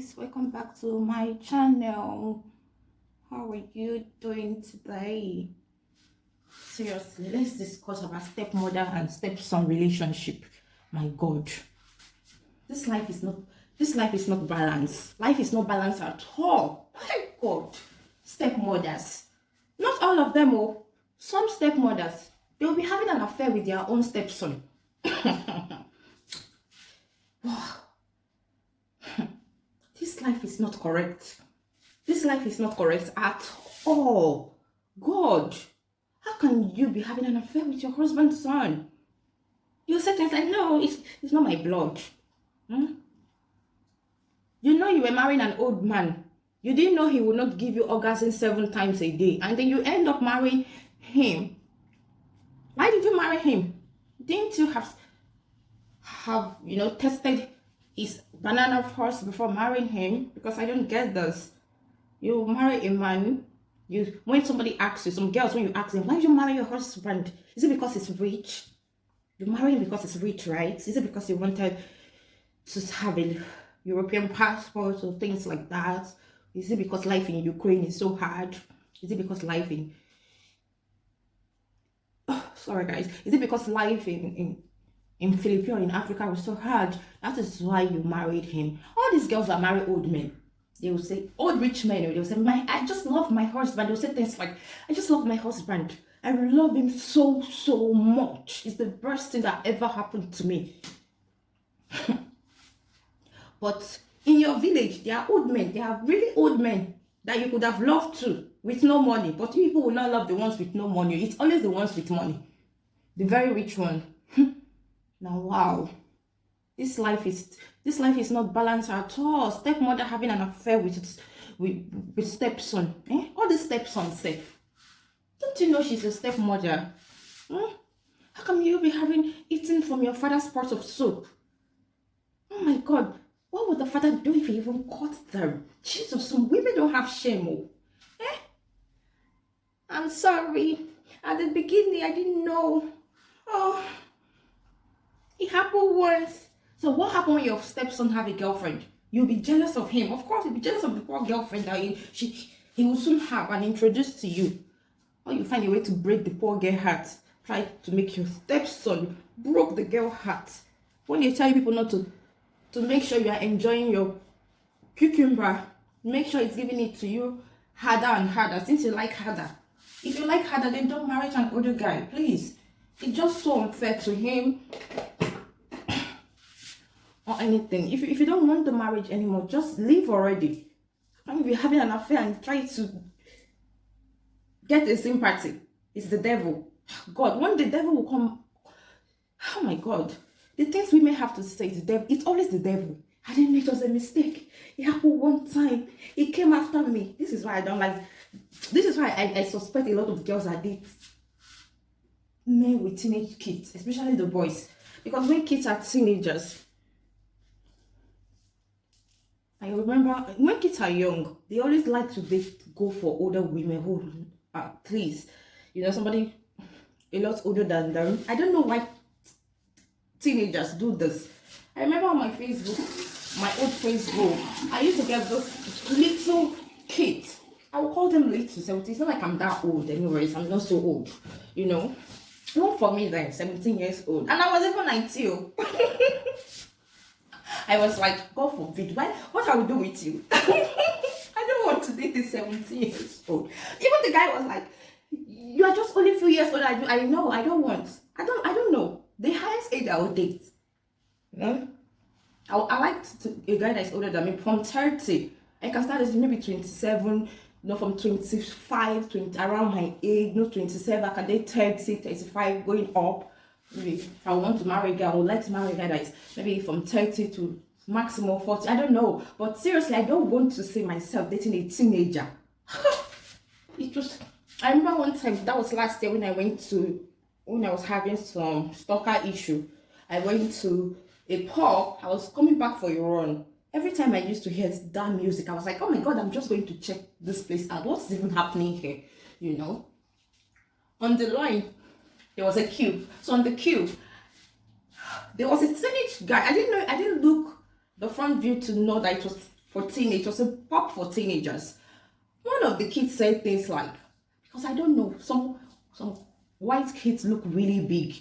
guys, welcome back to my channel. How are you doing today? Seriously, let's discuss about stepmother and stepson relationship. My God, this life is not balanced. Life is not balanced at all. My God, stepmothers, not all of them. Oh, some stepmothers, they will be having an affair with their own stepson. This life is not correct. This life is not correct at all. God, how can you be having an affair with your husband's son? You said things like, no, it's not my blood. You know you were marrying an old man. You didn't know he would not give you orgasm 7 times a day. And then you end up marrying him. Why did you marry him? Didn't you have tested his banana first before marrying him? Because I don't get this. You marry a man, when somebody asks you, some girls, when you ask them, why did you marry your husband? Is it because he's rich? You marry him because he's rich, right? Is it because you wanted to have a European passport or things like that? Is it because life in Ukraine is so hard? Is it because life in sorry guys, is it because life in Philippines or in Africa was so hard? That is why you married him. All these girls that marry old men, they will say, old rich men, they will say, I just love my husband. They will say things like, I just love my husband. I love him so much. It's the best thing that ever happened to me. But in your village, there are old men. There are really old men that you could have loved too with no money. But people will not love the ones with no money. It's always the ones with money. The very rich one. Now, wow. This life is not balanced at all. Stepmother having an affair with stepson. All the stepsons safe. Don't you know she's a stepmother? How come you be eating from your father's pot of soup? Oh my God. What would the father do if he even caught them? Jesus, some women don't have shame. I'm sorry. At the beginning, I didn't know. Oh, it happened once. So what happened when your stepson have a girlfriend? You'll be jealous of him. Of course, you'll be jealous of the poor girlfriend that he will soon have and introduce to you. Or you find a way to break the poor girl heart. Try to make your stepson broke the girl heart. When you tell people not to make sure you are enjoying your cucumber, make sure it's giving it to you harder and harder, since you like harder. If you like harder, then don't marry an older guy, please. It's just so unfair to him or anything. If you don't want the marriage anymore, just leave already. When you be having an affair and try to get a sympathy, it's the devil. God, when the devil will come, oh my God, the things we may have to say, it's always the devil. I didn't make just a mistake. It happened one time. It came after me. This is why I don't like. This is why I suspect a lot of girls are date men with teenage kids, especially the boys. Because when kids are teenagers, I remember when kids are young, they always like to go for older women who are, please, somebody a lot older than them. I don't know why teenagers do this. I remember on my Facebook, my old Facebook, I used to get those little kids. I will call them little, so it's not like I'm that old anyways. I'm not so old, Not for me then, 17 years old. And I was even 19. I was like, God forbid, what I will do with you? I don't want to date this 17 years old. Even the guy was like, you are just only a few years old. I know, I don't want. I don't know. The highest age I would date. I like a guy that's older than me from 30. I can start as maybe 27, from 25, 20, around my age, 27, I can date 30, 35, going up. Maybe if I want to marry a guy, I would like to marry a guy that is maybe from 30 to maximum 40. I don't know. But seriously, I don't want to see myself dating a teenager. I remember one time, that was last year when I was having some stalker issue. I went to a pub. I was coming back for a run. Every time I used to hear that music, I was like, oh my God, I'm just going to check this place out. What's even happening here? On the line, there was a queue. So on the queue, there was a teenage guy. I didn't look the front view to know that it was for teenagers. It was a pub for teenagers. One of the kids said things like, because I don't know, some white kids look really big.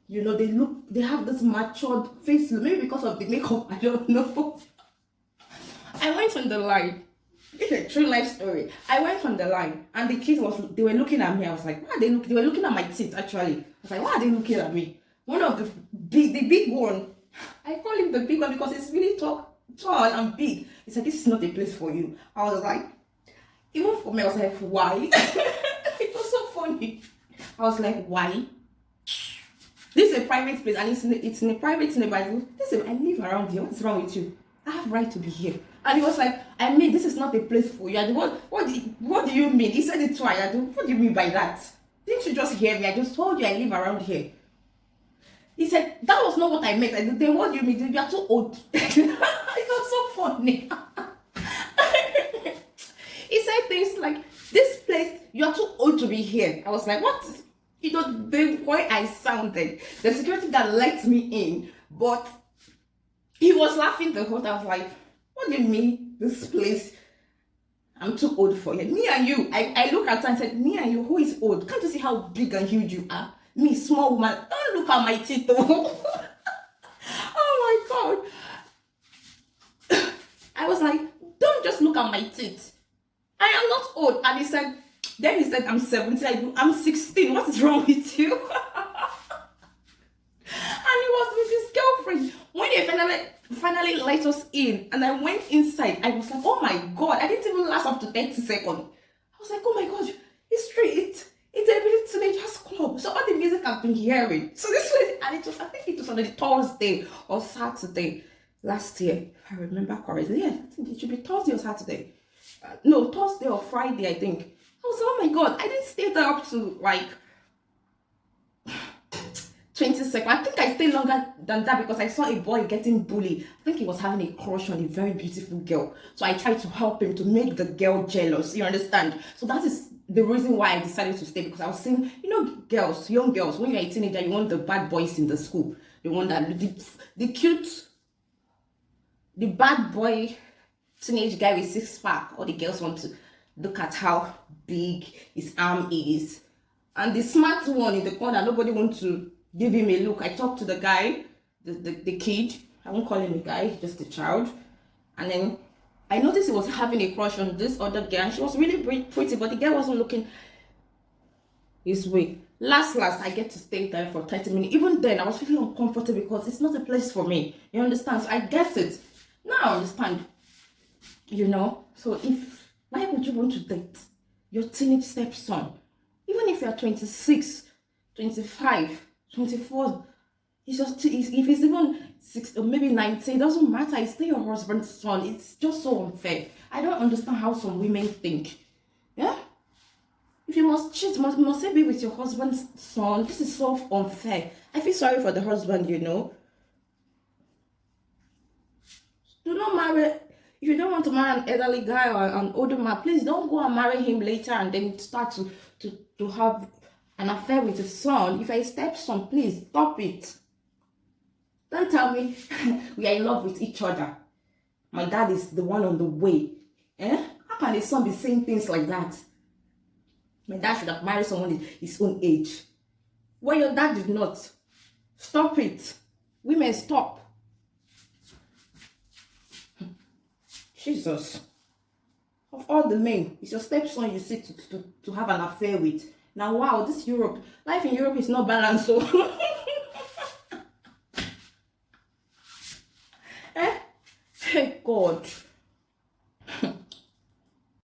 You know, they have this matured face, maybe because of the makeup, I don't know. I went on the line. It's a true life story. I went on the line and the kids they were looking at me. I was like, why are they were looking at my teeth actually. I was like, why are they looking at me? One of the big one, I call him the big one because it's really tall and big. He said, this is not a place for you. I was like, even for me, I was like, why? It was so funny. I was like, why? This is a private place and it's in a private neighborhood. Listen, I live around here. What's wrong with you? I have right to be here. And he was like, I mean, this is not a place for you. What do you mean? He said it twice. What do you mean by that? Didn't you just hear me? I just told you I live around here. He said, that was not what I meant. Then what do you mean? You are too old. It was so funny. He said things like, this place, you are too old to be here. I was like, what? You know, the way I sounded, the security guard let me in, but he was laughing the whole time. I was like, what do you mean, this place? I'm too old for it. Me and you, I look at her and said, me and you, who is old? Can't you see how big and huge you are? Me, small woman, don't look at my teeth though. Oh my God. I was like, don't just look at my teeth. I am not old. And he said, I'm 17, I'm 16. What is wrong with you? And he was with his girlfriend. When they finally let us in and I went inside, I was like, oh my God, I didn't even last up to 30 seconds. I was like, oh my God, it's a really teenagers club. So all the music I've been hearing. So this was, and I think it was on a Thursday or Saturday last year, if I remember correctly. Yeah, I think it should be Thursday or Saturday. No, Thursday or Friday, I think. I was, oh my God, I didn't stay there up to like 20 seconds. I think I stayed longer than that because I saw a boy getting bullied. I think he was having a crush on a very beautiful girl. So I tried to help him to make the girl jealous. You understand? So that is the reason why I decided to stay, because I was seeing, you know, girls, young girls, when you're a teenager, you want the bad boys in the school. You want that, the cute, the bad boy teenage guy with six-pack. All the girls want to look at how big his arm is. And the smart one in the corner, nobody wants to give him a look. I talked to the guy, the kid. I won't call him a guy, just a child. And then I noticed he was having a crush on this other girl. And she was really pretty, but the girl wasn't looking his way. Last, I get to stay there for 30 minutes. Even then, I was feeling uncomfortable because it's not a place for me. You understand? So I get it. Now I understand. You know? So why would you want to date your teenage stepson? Even if you're 26, 25, 24, if he's even 6 or maybe 19, it doesn't matter. It's still your husband's son. It's just so unfair. I don't understand how some women think. Yeah? If you must cheat, must it be with your husband's son? This is so unfair. I feel sorry for the husband, you know. Do not marry. If you don't want to marry an elderly guy or an older man, please don't go and marry him later and then start to have an affair with his son. If you're a stepson, please stop it. Don't tell me we are in love with each other. My dad is the one on the way. How can a son be saying things like that? My dad should have married someone his own age. Well, your dad did not. Stop it. Women, stop. Jesus. Of all the men, it's your stepson you see to have an affair with. Now, wow, this Europe, life in Europe is not balanced, so. Hey, God.